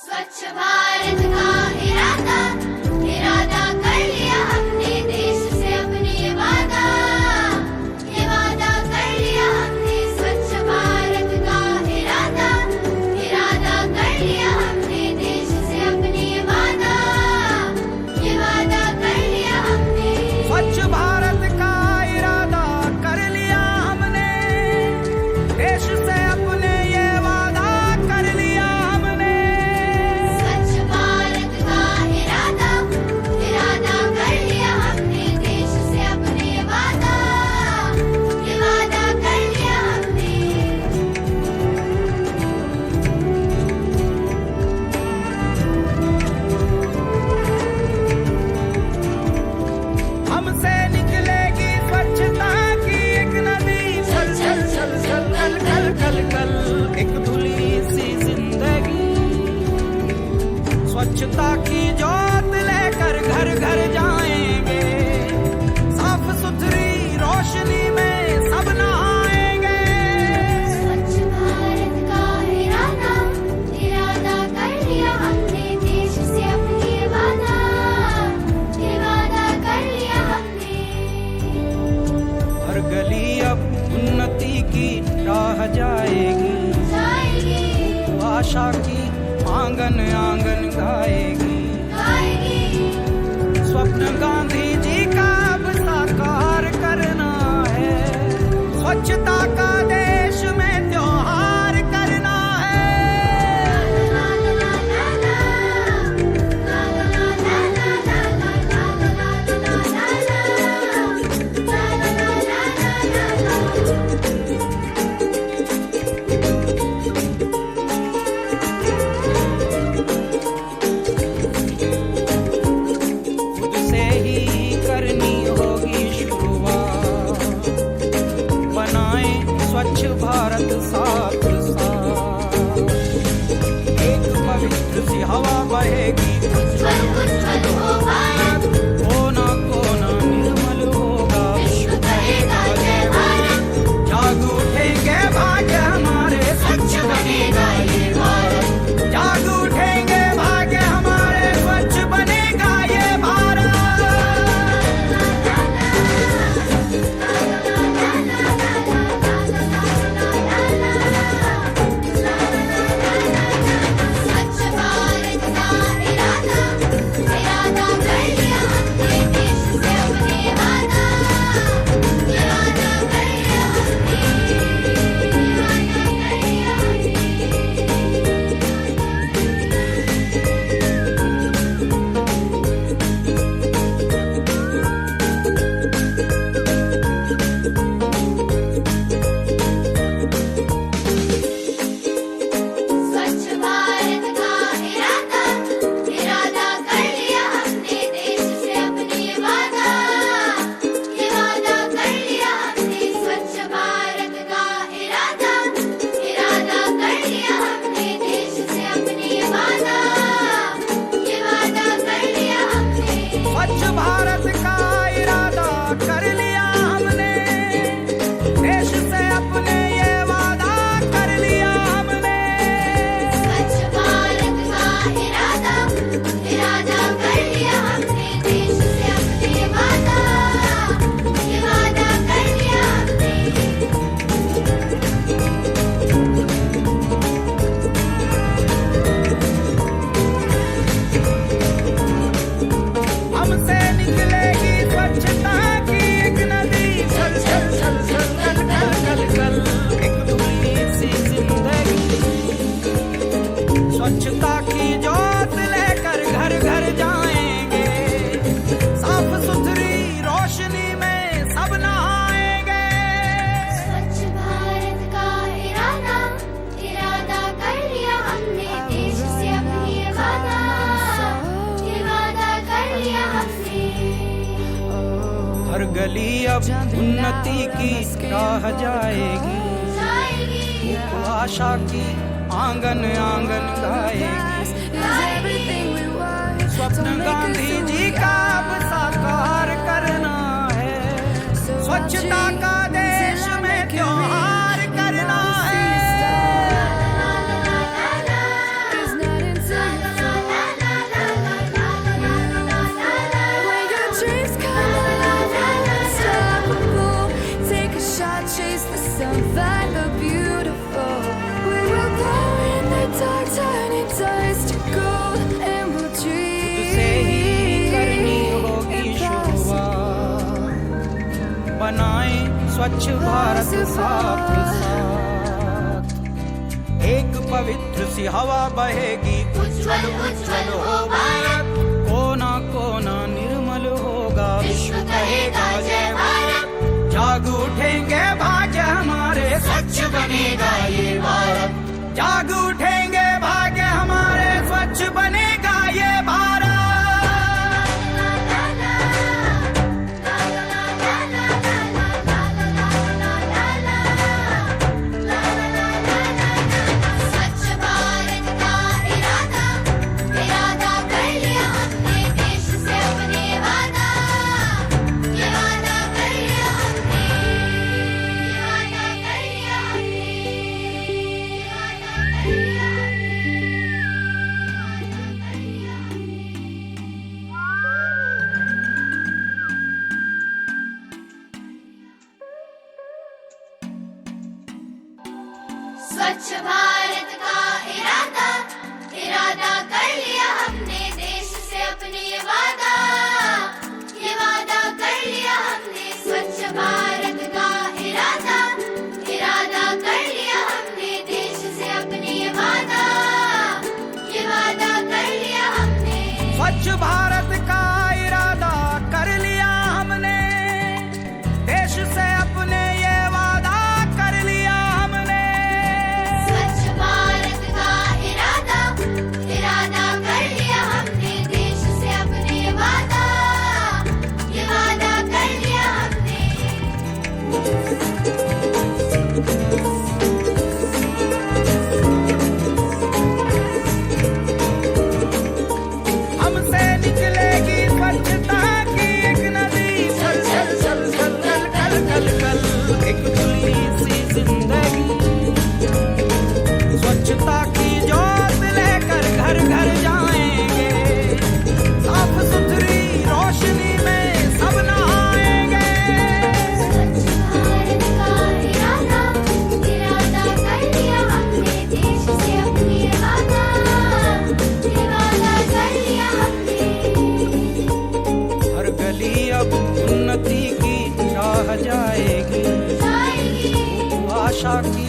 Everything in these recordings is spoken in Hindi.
स्वच्छ भारत का इरादा इरादा कर लिया हमने देश से अपने ये वादा कर लिया हमने स्वच्छ भारत का इरादा कर लिया हमने देश से अपने ये वादा कर लिया हमने स्वच्छ भारत का इरादा कर लिया हमने देश से अपने ये वादा कर लिया हमने स्वच्छ भारत का इरादा कर लिया हमने देश से अपने ये वादा कर लिया हमने हमसे निकलेगी स्वच्छता की एक नदी चल चल चल चल कल कल कल कल एक धुली सी जिंदगी स्वच्छता की जोत लेकर घर घर जाएंगे साफ सुथरी रोशनी में सब नहाएंगे स्वच्छ भारत का इरादा कर लिया हमने देश से अपने ये वादा कर लिया हमने हर गली अब उन्नति की राह जाएगी आशा की आंगन आंगन गाएगी स्वप्न गांधी जी का अब साकार करना है स्वच्छता का देश में त्योहार करना है खुद से ही करनी होगी शुरुआत बनाए स्वच्छ भारत साथ साथ एक पवित्र सी हवा बहेगी उज्ज्वल हो भारत कोना कोना निर्मल होगा विश्व कहेगा जय भारत जाग उठेंगे भाग्य हमारे स्वच्छ बनेगा ये भारत जाग उठेंगे भाग्य हमारे स्वच्छ बनेगा ये भारत स्वच्छ भारत का इरादा कर लिया हमने देश से अपने वादा कर लिया स्वच्छ भारत का इरादा कर लिया हमने देश से अपने ये वादा कर लिया हमने स्वच्छ भारत का इरादा कर लिया हमने देश से अपने ये वादा कर लिया हमने स्वच्छ भारत का इरादा कर लिया हमने देश से अपने ये वादा कर लिया हमने स्वच्छ भारत का इरादा कर लिया हमने देश से अपने वादा कर लिया हमने हमसे निकलेगी स्वच्छता की एक नदी चल चल चल चल कल कल कल कल एक धुली सी जिंदगी स्वच्छता की जोत लेकर घर घर जाएंगे साफ सुथरी रोशनी में सब नहाएंगे स्वच्छ भारत का इरादा कर लिया हमने देश से अपने वादा कर लिया हमने हर गली अब उन्नति की राह जाएगी आशा की आंगन आंगन गाएगी स्वप्न गांधी जी का अब साकार करना है स्वच्छता का देश में त्योहार करना है There's not inside स्वच्छ भारत साथ साथ। एक पवित्र सी हवा बहेगी, उज्ज्वल उज्ज्वल हो भारत, कोना कोना निर्मल होगा, विश्व कहेगा जय भारत। जाग उठेंगे भाग्य हमारे, स्वच्छ बनेगा ये भारत, जाग उठेंगे भाग्य हमारे, स्वच्छ बनेगा ये भारत। स्वच्छ भारत का इरादा, इरादा कर लिया हमने, देश से अपने वादा, ये वादा कर लिया हमने, ये वादा कर लिया हमने, ये वादा कर लिया स्वच्छ भारत का इरादा, इरादा कर लिया हमने, देश से अपने वादा, ये वादा कर लिया हमने। स्वच्छ भारत का इरादा, इरादा कर लिया हमने, देश से अपने वादा, ये वादा कर लिया हमने। स्वच्छ भारत का इरादा कर लिया हमने, देश से अपने ये वादा कर लिया हमने। स्वच्छ भारत का इरादा, इरादा कर लिया हमने, देश से अपने वादा, ये वादा कर लिया हमने। हमसे निकलेगी स्वच्छता की एक नदी, छल छल छल छल छल कल कल कल, एक खुली सी जिंदगी। स्वच्छता की जोत लेकर घर घर जाएंगे, साफ सुथरी रोशनी में सब नहाएंगे। स्वच्छ भारत का इरादा, इरादा कर लिया हमने, देश से अपने वादा, ये वादा कर लिया हमने। हर गली अब उन्नति की राह जाएगी, जाएगी, आशा की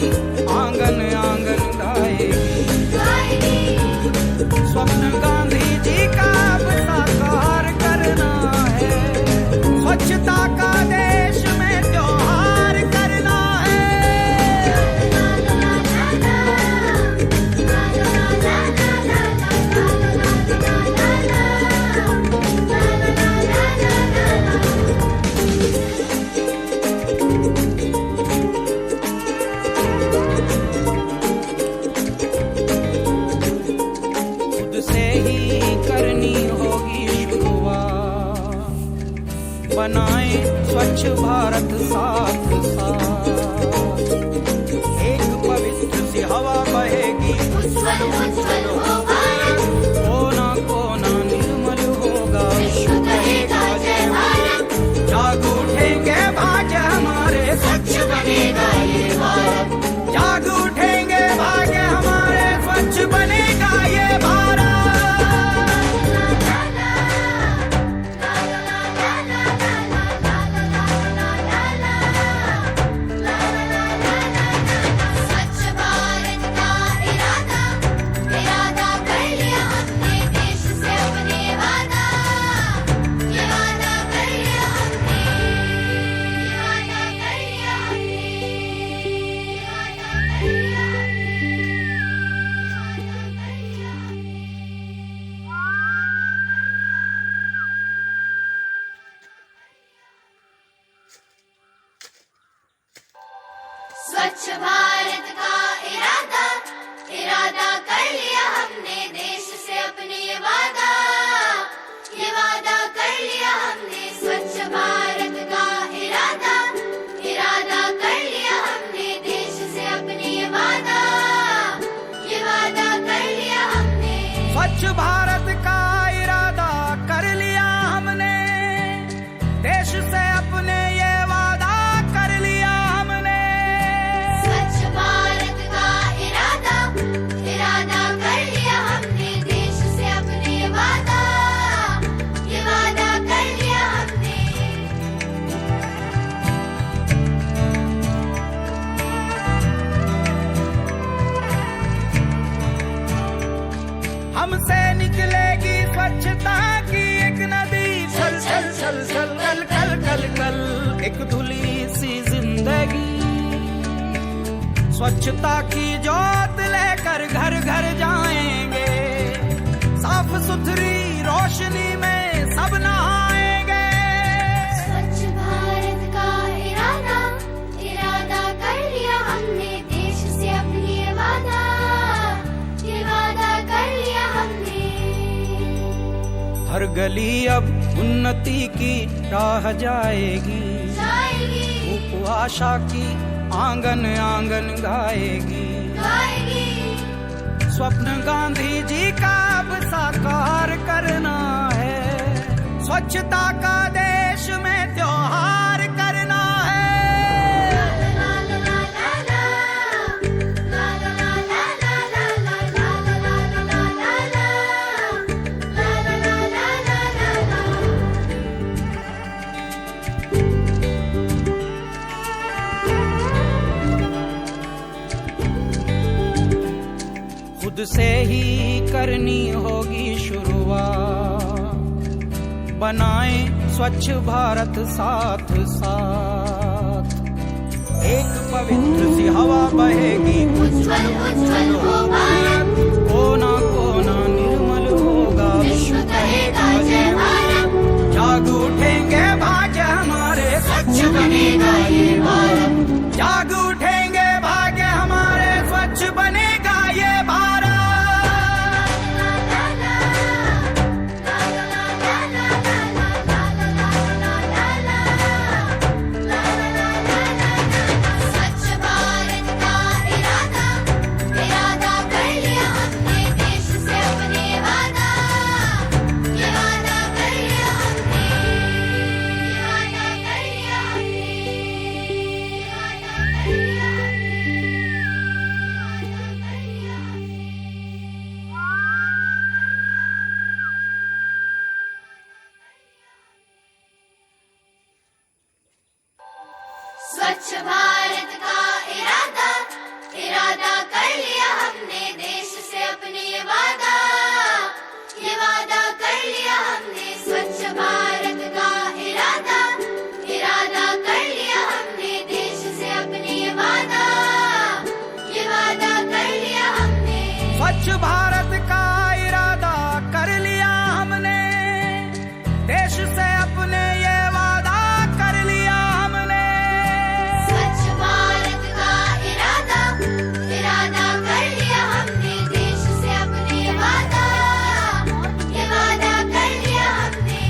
आंगन आंगन गाएगी। गाएगी, स्वप्न गांधी जी का अब साकार करना है, स्वच्छता का देश में त्योहार करना है। खुद से ही करनी होगी शुरुआत, बनाए स्वच्छ भारत साथ साथ। एक पवित्र सी हवा बहेगी, उज्ज्वल उज्ज्वल हो भारत, कोना कोना निर्मल होगा, विश्व कहेगा जय भारत। जाग उठेंगे भाग्य हमारे, स्वच्छ बनेगा ये भारत, जाग उठेंगे भाग्य हमारे, स्वच्छ बनेगा ये भारत। स्वच्छ भारत का इरादा, इरादा कर लिया हमने, देश से अपने वादा, ये वादा कर लिया हमने, ये वादा कर लिया हमने, ये वादा कर लिया हमने, ये वादा कर लिया हमने। स्वच्छ भारत का इरादा, इरादा कर लिया हमने, देश से अपने वादा, ये वादा कर लिया हमने। स्वच्छ भारत का इरादा, इरादा कर लिया हमने, देश से अपने वादा, ये वादा कर लिया हमने। स्वच्छ भारत का इरादा कर लिया हमने, देश से अपने ये वादा कर लिया हमने। स्वच्छ भारत का इरादा, इरादा कर लिया हमने, देश से अपने वादा, ये वादा कर लिया हमने। हमसे निकलेगी स्वच्छता की एक नदी, छल छल छल छल कल कल कल कल, एक धुली सी जिंदगी। स्वच्छता की जोत लेकर घर घर जाएंगे, साफ सुथरी रोशनी में सब नहाएंगे। स्वच्छ भारत का इरादा कर लिया हमने, देश से अपनी ये वादा कर लिया हमने। हर गली अब उन्नति की राह जाएगी, धूप आशा की आंगन आंगन गाएगी। स्वप्न गांधी जी का अब साकार करना है, स्वच्छता का देश में त्योहार करना है। खुद से ही करनी होगी शुरुआत, बनाएं स्वच्छ भारत साथ साथ। एक पवित्र सी हवा बहेगी, उज्ज्वल उज्ज्वल हो भारत, कोना कोना निर्मल होगा, विश्व कहेगा जय भारत। जाग उठेंगे भाग्य हमारे, स्वच्छ बनेगा ये भारत, जाग उठेंगे भाग्य हमारे, स्वच्छ बनेगा ये भारत। स्वच्छ भारत का इरादा कर लिया हमने, देश से अपने वादा कर लिया हमने, वादा कर लिया स्वच्छ भारत का इरादा कर लिया हमने, देश से अपने ये वादा कर लिया हमने। स्वच्छ भारत का इरादा कर लिया हमने, देश से अपने ये वादा कर लिया हमने। स्वच्छ भारत का इरादा कर लिया हमने, देश से अपने ये वादा कर लिया हमने। स्वच्छ भारत का इरादा कर लिया हमने, देश से अपने वादा कर लिया हमने।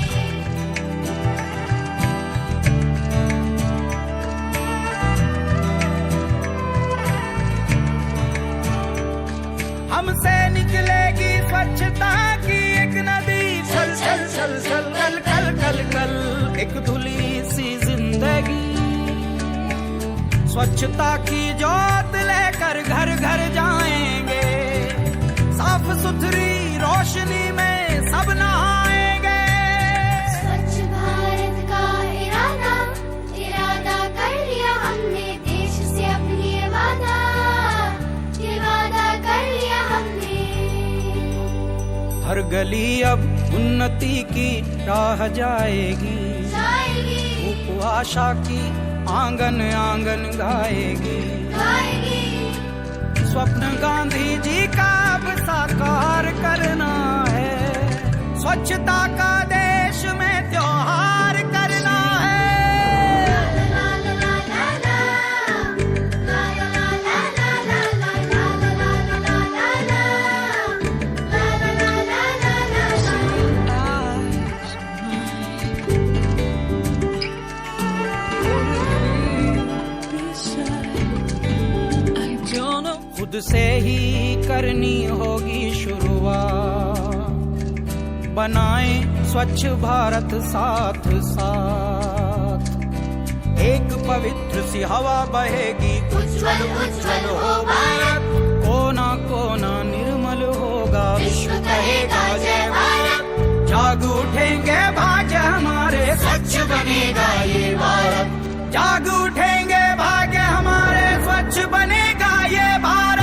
हमसे निकलेगी स्वच्छता की एक नदी, छल छल छल छल कल कल कल कल, एक धुली सी जिंदगी। स्वच्छता की जोत लेकर घर घर जाएंगे, साफ सुथरी रोशनी में सब नहाएंगे। स्वच्छ भारत का इरादा कर लिया हमने, देश से अपनी ये वादा कर लिया हमने। हर गली अब उन्नति की राह जाएगी, धूप आशा की आंगन आंगन गाएगी। स्वप्न गांधी जी का अब साकार करना है, स्वच्छता का देश में त्योहार करना है। खुद से ही करनी होगी शुरुआत, बनाएं स्वच्छ भारत साथ साथ। एक पवित्र सी हवा बहेगी, उज्ज्वल उज्ज्वल हो भारत, कोना कोना निर्मल होगा, विश्व कहेगा जय भारत। जाग उठेंगे भाग्य हमारे, स्वच्छ बनेगा ये भारत, जाग उठेंगे भाग्य हमारे, स्वच्छ बनेगा ये Bharat.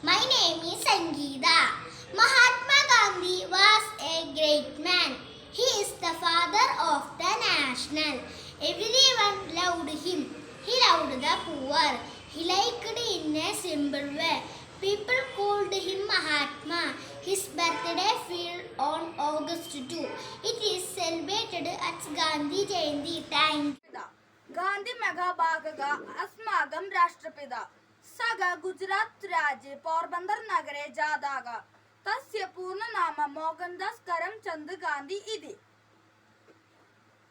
My name is Sangeeta. Mahatma Gandhi was a great man. He is the father of the nation. Everyone loved him. He loved the poor. He liked in a simple way. People called him Mahatma. His birthday fell on August 2. It is celebrated as Gandhi Jayanti. Thank you. Gandhi महाभागः अस्माकं राष्ट्रपिता सः गुजरात राज्ये पोरबन्दर नगरे जातः तस्य पूर्णनाम मोहनदास करमचंद गांधी इति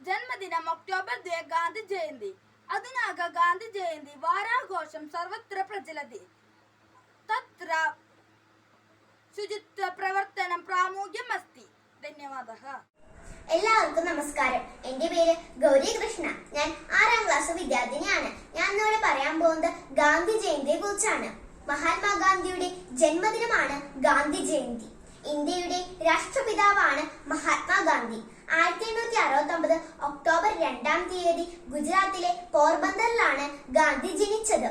जन्मदिनम् अक्टोबर् 2 गांधी जयन्ती अधुना गांधी जयन्ती वाराघोषं सर्वत्र प्रचलति तत्र ശുചിത്വ പ്രവർത്തനം പ്രാമുഖ്യമസ്തി. ധന്യവാദः. എല്ലാവർക്കും നമസ്കാരം. എൻ്റെ പേര് ഗൗരി കൃഷ്ണ. ഞാൻ 6ാം ക്ലാസ് വിദ്യാർത്ഥിനിയാണ്. ഞാൻ ഇന്നിവിടെ പറയാൻ പോകുന്നത് ഗാന്ധി ജയന്തിയെ കുറിച്ചാണ്. മഹാത്മാഗാന്ധിയുടെ ജന്മദിനമാണ് ഗാന്ധി ജയന്തി. ഇന്ത്യയുടെ രാഷ്ട്രപിതാവാണ് മഹാത്മാഗാന്ധി. 1869 ഒക്ടോബർ 2-ാം തീയതി ഗുജറാത്തിലെ പോർബന്തറിലാണ് ഗാന്ധി ജനിച്ചത്.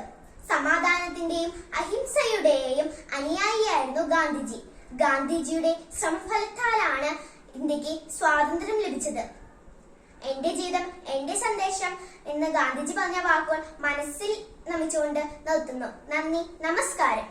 സമാധാനത്തിന്റെയും അഹിംസയുടെയും അനുയായിയായിരുന്നു ഗാന്ധിജി. ഗാന്ധിജിയുടെ ശ്രമഫലത്താലാണ് ഇന്ത്യക്ക് സ്വാതന്ത്ര്യം ലഭിച്ചത്. എന്റെ ജീവിതം എന്റെ സന്ദേശം എന്ന് ഗാന്ധിജി പറഞ്ഞ വാക്കുകൾ മനസ്സിൽ നമിച്ചുകൊണ്ട് നിർത്തുന്നു. നന്ദി, നമസ്കാരം.